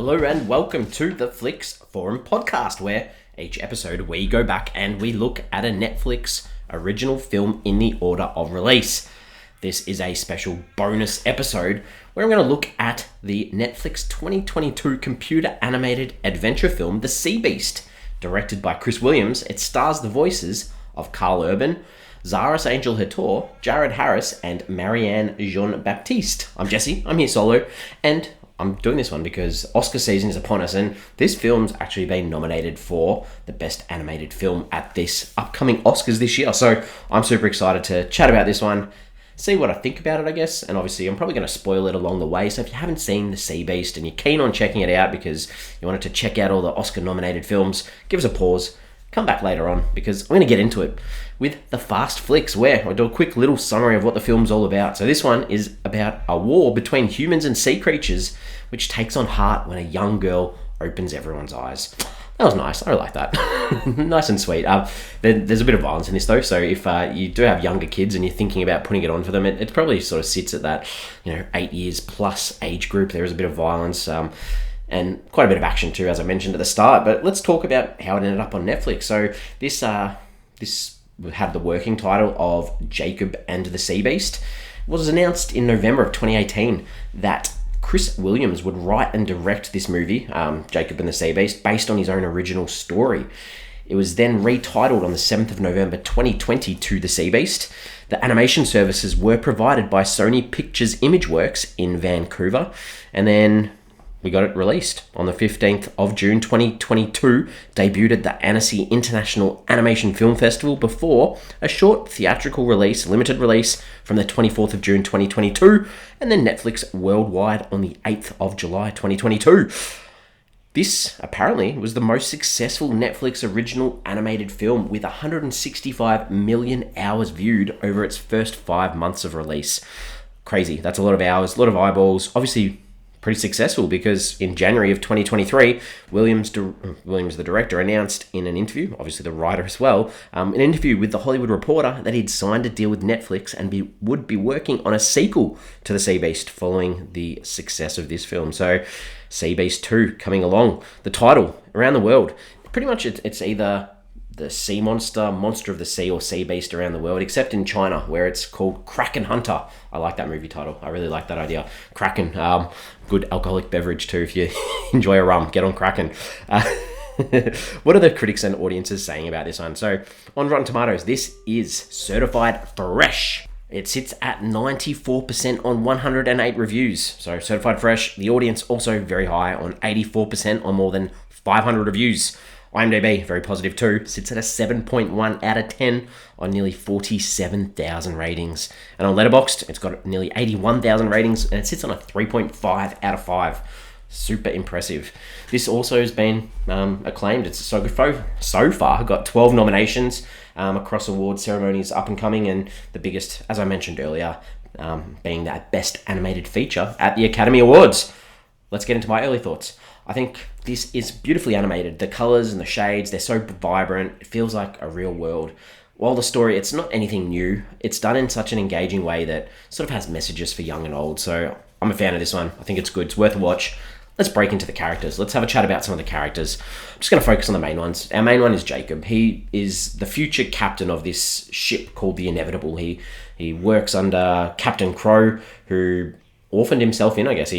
Hello and welcome to the Flix Forum podcast, where each episode we go back and we look at a Netflix original film in the order of release. This is a special bonus episode where I'm going to look at the Netflix 2022 computer animated adventure film, The Sea Beast. Directed by Chris Williams, it stars the voices of Karl Urban, Zaris-Angel Hator, Jared Harris, and Marianne Jean-Baptiste. I'm Jesse, I'm here solo, and I'm doing this one because Oscar season is upon us, and this film's actually been nominated for the Best Animated Film at this upcoming Oscars this year. So I'm super excited to chat about this one, see what I think about it, I guess. And obviously, I'm probably going to spoil it along the way. So if you haven't seen The Sea Beast and you're keen on checking it out because you wanted to check out all the Oscar-nominated films, give us a pause. Come back later on because I'm going to get into it with the Fast Flicks, where I'll do a quick little summary of what the film's all about. So this one is about a war between humans and sea creatures, which takes on heart when a young girl opens everyone's eyes. That was nice. I like that. Nice and sweet. There's a bit of violence in this though, so if you do have younger kids and you're thinking about putting it on for them, it probably sort of sits at that 8 years plus age group. There is a bit of violence. And quite a bit of action too, as I mentioned at the start. But let's talk about how it ended up on Netflix. So this had the working title of Jacob and the Sea Beast. It was announced in November of 2018 that Chris Williams would write and direct this movie, Jacob and the Sea Beast, based on his own original story. It was then retitled on the 7th of November 2020 to The Sea Beast. The animation services were provided by Sony Pictures Imageworks in Vancouver. And then we got it released on the 15th of June 2022, debuted at the Annecy International Animation Film Festival before a short theatrical release, limited release, from the 24th of June 2022, and then Netflix worldwide on the 8th of July 2022. This apparently was the most successful Netflix original animated film with 165 million hours viewed over its first 5 months of release. Crazy. That's a lot of hours, a lot of eyeballs. Obviously pretty successful because in January of 2023, Williams, the director, announced in an interview, obviously the writer as well, an interview with The Hollywood Reporter that he'd signed a deal with Netflix and would be working on a sequel to The Sea Beast following the success of this film. So Sea Beast 2 coming along. The title, around the world, pretty much it's either the sea monster of the sea, or sea beast around the world, except in China, where it's called Kraken Hunter. I like that movie title. I really like that idea. Kraken, good alcoholic beverage too. If you enjoy a rum, get on Kraken. What are the critics and audiences saying about this one? So on Rotten Tomatoes, this is certified fresh. It sits at 94% on 108 reviews. So certified fresh. The audience also very high on 84% on more than 500 reviews. IMDb, very positive too, sits at a 7.1 out of 10 on nearly 47,000 ratings. And on Letterboxd, it's got nearly 81,000 ratings and it sits on a 3.5 out of 5. Super impressive. This also has been acclaimed. It's so far got 12 nominations across award ceremonies up and coming, and the biggest, as I mentioned earlier, being that Best Animated Feature at the Academy Awards. Let's get into my early thoughts. I think this is beautifully animated. The colors and the shades, they're so vibrant. It feels like a real world. While the story, it's not anything new. It's done in such an engaging way that sort of has messages for young and old. So I'm a fan of this one. I think it's good. It's worth a watch. Let's break into the characters. Let's have a chat about some of the characters. I'm just going to focus on the main ones. Our main one is Jacob. He is the future captain of this ship called the Inevitable. He works under Captain Crow, who orphaned himself in, I guess.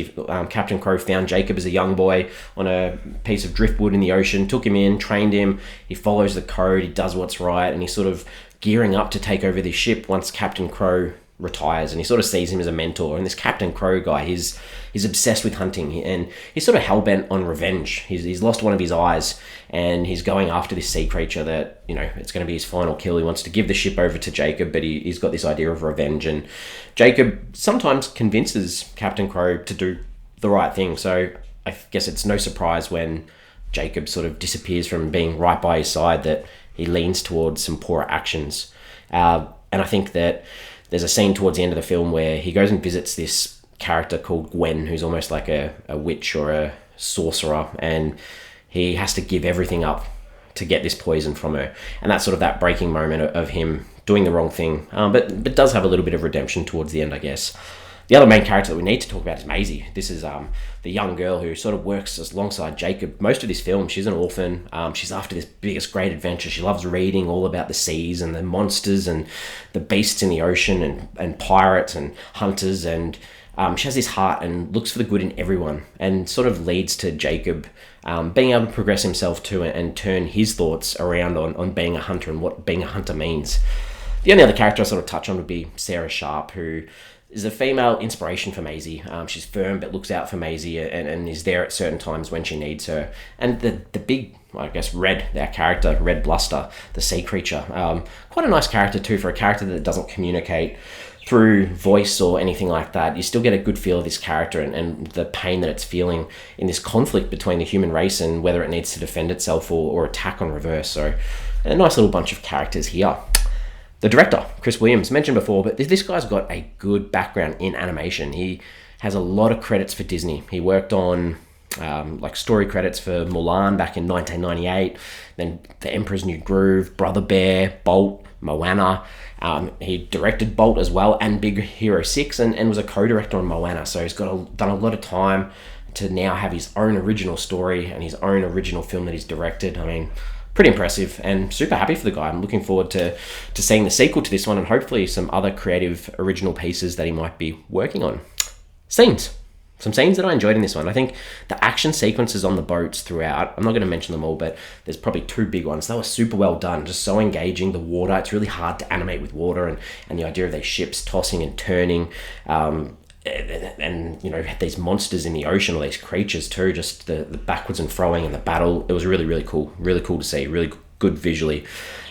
Captain Crow found Jacob as a young boy on a piece of driftwood in the ocean, took him in, trained him. He follows the code, he does what's right, and he's sort of gearing up to take over this ship once Captain Crow retires, and he sort of sees him as a mentor. And this Captain Crow guy, he's obsessed with hunting, and he's sort of hell-bent on revenge. He's lost one of his eyes, and he's going after this sea creature that, it's going to be his final kill. He wants to give the ship over to Jacob, but he's got this idea of revenge, and Jacob sometimes convinces Captain Crow to do the right thing. So I guess it's no surprise when Jacob sort of disappears from being right by his side that he leans towards some poorer actions. And I think that there's a scene towards the end of the film where he goes and visits this character called Gwen, who's almost like a witch or a sorcerer, and he has to give everything up to get this poison from her. And that's sort of that breaking moment of him doing the wrong thing, but does have a little bit of redemption towards the end, I guess. The other main character that we need to talk about is Maisie. This is the young girl who sort of works alongside Jacob. Most of this film, she's an orphan. She's after this biggest great adventure. She loves reading all about the seas and the monsters and the beasts in the ocean and pirates and hunters. And she has this heart and looks for the good in everyone, and sort of leads to Jacob being able to progress himself too and turn his thoughts around on being a hunter and what being a hunter means. The only other character I sort of touch on would be Sarah Sharp, who is a female inspiration for Maisie. She's firm but looks out for Maisie and is there at certain times when she needs her. And the big, I guess, Red, our character, Red Bluster, the sea creature. Quite a nice character too, for a character that doesn't communicate through voice or anything like that. You still get a good feel of this character and the pain that it's feeling in this conflict between the human race and whether it needs to defend itself or attack on reverse. So a nice little bunch of characters here. The director, Chris Williams, mentioned before, but this guy's got a good background in animation. He has a lot of credits for Disney. He worked on like story credits for Mulan back in 1998, then The Emperor's New Groove, Brother Bear, Bolt, Moana. He directed Bolt as well and Big Hero 6 and was a co-director on Moana. So he's done a lot of time to now have his own original story and his own original film that he's directed. I mean, pretty impressive and super happy for the guy. I'm looking forward to seeing the sequel to this one and hopefully some other creative original pieces that he might be working on. Scenes. Some scenes that I enjoyed in this one. I think the action sequences on the boats throughout, I'm not going to mention them all, but there's probably two big ones. They were super well done, just so engaging. The water, it's really hard to animate with water and the idea of these ships tossing and turning. And you know, these monsters in the ocean, or these creatures too, just the backwards and froing and the battle. It was really cool to see, really good visually.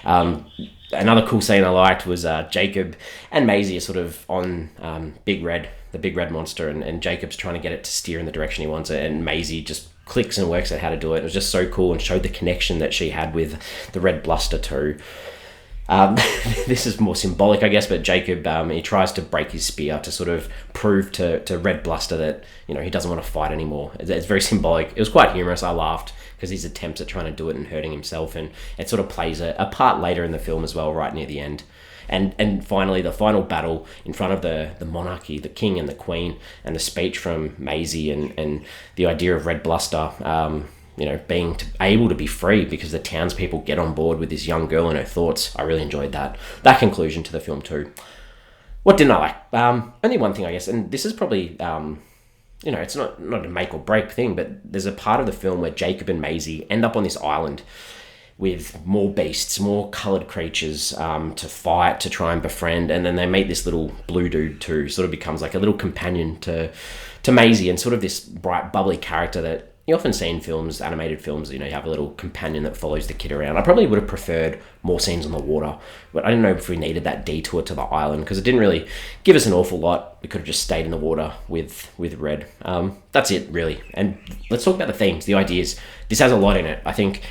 Another cool scene I liked was Jacob and Maisie are sort of on the big red monster, and Jacob's trying to get it to steer in the direction he wants it, and Maisie just clicks and works out how to do it. It was just so cool and showed the connection that she had with the Red Bluster too. This is more symbolic, I guess, but Jacob, he tries to break his spear to sort of prove to Red Bluster that, you know, he doesn't want to fight anymore. It's very symbolic. It was quite humorous. I laughed because his attempts at trying to do it and hurting himself, and it sort of plays a part later in the film as well, right near the end. And finally, the final battle in front of the monarchy, the king and the queen, and the speech from Maisie and the idea of Red Bluster, you know, being able to be free because the townspeople get on board with this young girl and her thoughts. I really enjoyed that conclusion to the film too. What didn't I like? Only one thing, I guess, and this is probably, you know, it's not a make or break thing, but there's a part of the film where Jacob and Maisie end up on this island with more beasts, more coloured creatures to fight, to try and befriend, and then they meet this little blue dude too, sort of becomes like a little companion to Maisie, and sort of this bright, bubbly character that you often see in films, animated films. You know, you have a little companion that follows the kid around. I probably would have preferred more scenes on the water, but I didn't know if we needed that detour to the island because it didn't really give us an awful lot. We could have just stayed in the water with Red. That's it, really. And let's talk about the themes, the ideas. This has a lot in it. I think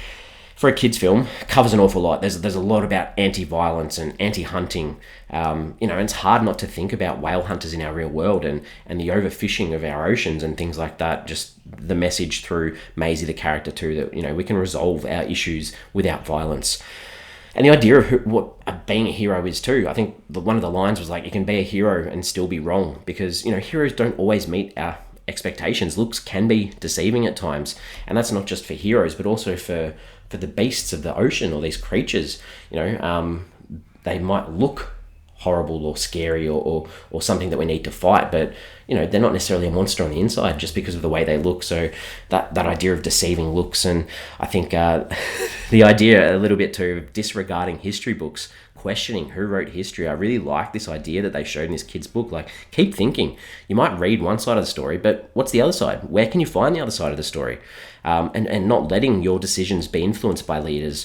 for a kids' film, covers an awful lot. There's a lot about anti-violence and anti-hunting. You know, and it's hard not to think about whale hunters in our real world and the overfishing of our oceans and things like that. Just the message through Maisie, the character too, that, you know, we can resolve our issues without violence. And the idea of what being a hero is too. I think one of the lines was like, you can be a hero and still be wrong, because, you know, heroes don't always meet our expectations. Looks can be deceiving at times, and that's not just for heroes, but also for the beasts of the ocean, or these creatures. You know, they might look horrible or scary or something that we need to fight, but, you know, they're not necessarily a monster on the inside just because of the way they look. So that idea of deceiving looks, and I think the idea a little bit too of disregarding history books, questioning who wrote history. I really like this idea that they showed in this kid's book. Like, keep thinking. You might read one side of the story, but what's the other side? Where can you find the other side of the story? And not letting your decisions be influenced by leaders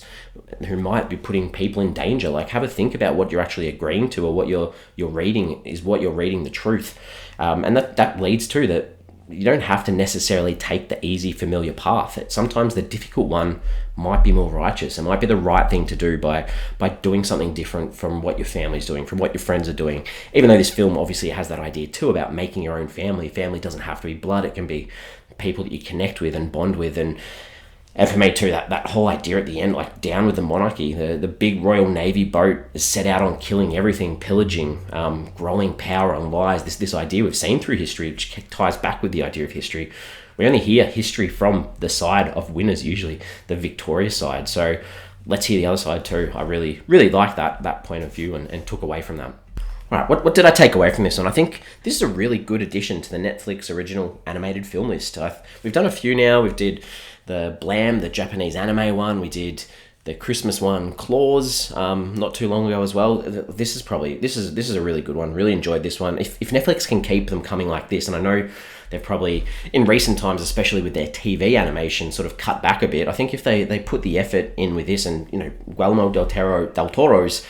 who might be putting people in danger. Like, have a think about what you're actually agreeing to, or what you're reading. Is what you're reading the truth? And that leads to that you don't have to necessarily take the easy, familiar path. Sometimes the difficult one might be more righteous. It might be the right thing to do by doing something different from what your family's doing, from what your friends are doing. Even though this film obviously has that idea too about making your own family. Family doesn't have to be blood. It can be people that you connect with and bond with. And And for me too, that whole idea at the end, like down with the monarchy, the big Royal Navy boat is set out on killing everything, pillaging, growing power and lies. This idea we've seen through history, which ties back with the idea of history. We only hear history from the side of winners, usually the victorious side. So let's hear the other side too. I really, really like that point of view and took away from that. All right, what did I take away from this one? I think this is a really good addition to the Netflix original animated film list. We've done a few now. We've did the Blam, the Japanese anime one. We did the Christmas one, Claws, not too long ago as well. This is a really good one. Really enjoyed this one. If Netflix can keep them coming like this, and I know they've probably in recent times, especially with their TV animation, sort of cut back a bit. I think if they put the effort in with this, and Guillermo del Toro's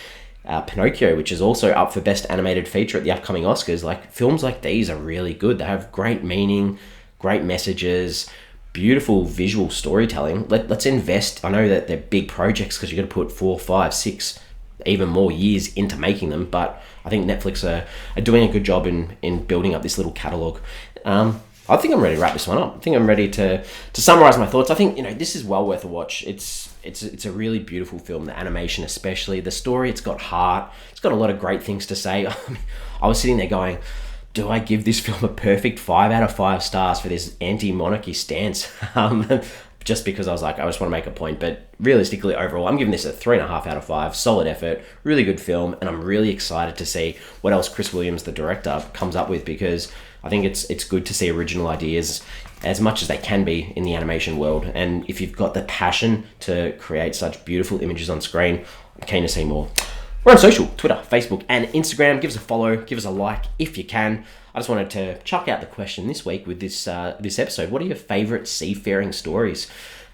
Pinocchio, which is also up for Best Animated Feature at the upcoming Oscars, like films like these are really good. They have great meaning, great messages, beautiful visual storytelling. Let's invest. I know that they're big projects because you got to put 4, 5, 6, even more years into making them, but I think Netflix are doing a good job in building up this little catalog. I think I'm ready to wrap this one up. I think I'm ready to summarize my thoughts. I think this is well worth a watch. It's a really beautiful film. The animation, especially the story, it's got heart. It's got a lot of great things to say. I was sitting there going, do I give this film a perfect 5 out of 5 stars for this anti-monarchy stance? Just because I was like, I just want to make a point. But realistically, overall, I'm giving this a 3.5 out of 5. Solid effort, really good film, and I'm really excited to see what else Chris Williams, the director, comes up with, because I think it's good to see original ideas as much as they can be in the animation world. And if you've got the passion to create such beautiful images on screen, I'm keen to see more. We're on social, Twitter, Facebook, and Instagram. Give us a follow, give us a like if you can. I just wanted to chuck out the question this week with this episode. What are your favourite seafaring stories?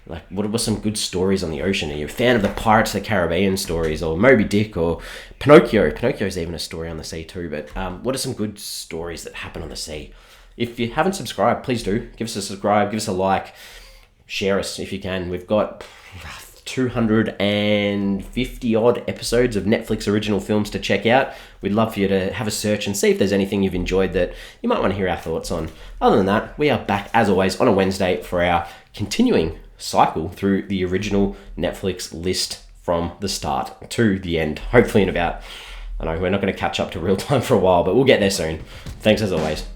Like, what were some good stories on the ocean? Are you a fan of the Pirates of the Caribbean stories, or Moby Dick, or Pinocchio? Pinocchio's even a story on the sea too, but what are some good stories that happen on the sea? If you haven't subscribed, please do. Give us a subscribe, give us a like, share us if you can. We've got 250 odd episodes of Netflix original films to check out. We'd love for you to have a search and see if there's anything you've enjoyed that you might want to hear our thoughts on. Other than that, we are back as always on a Wednesday for our continuing cycle through the original Netflix list from the start to the end. Hopefully in about, I know we're not going to catch up to real time for a while, but we'll get there soon. Thanks as always.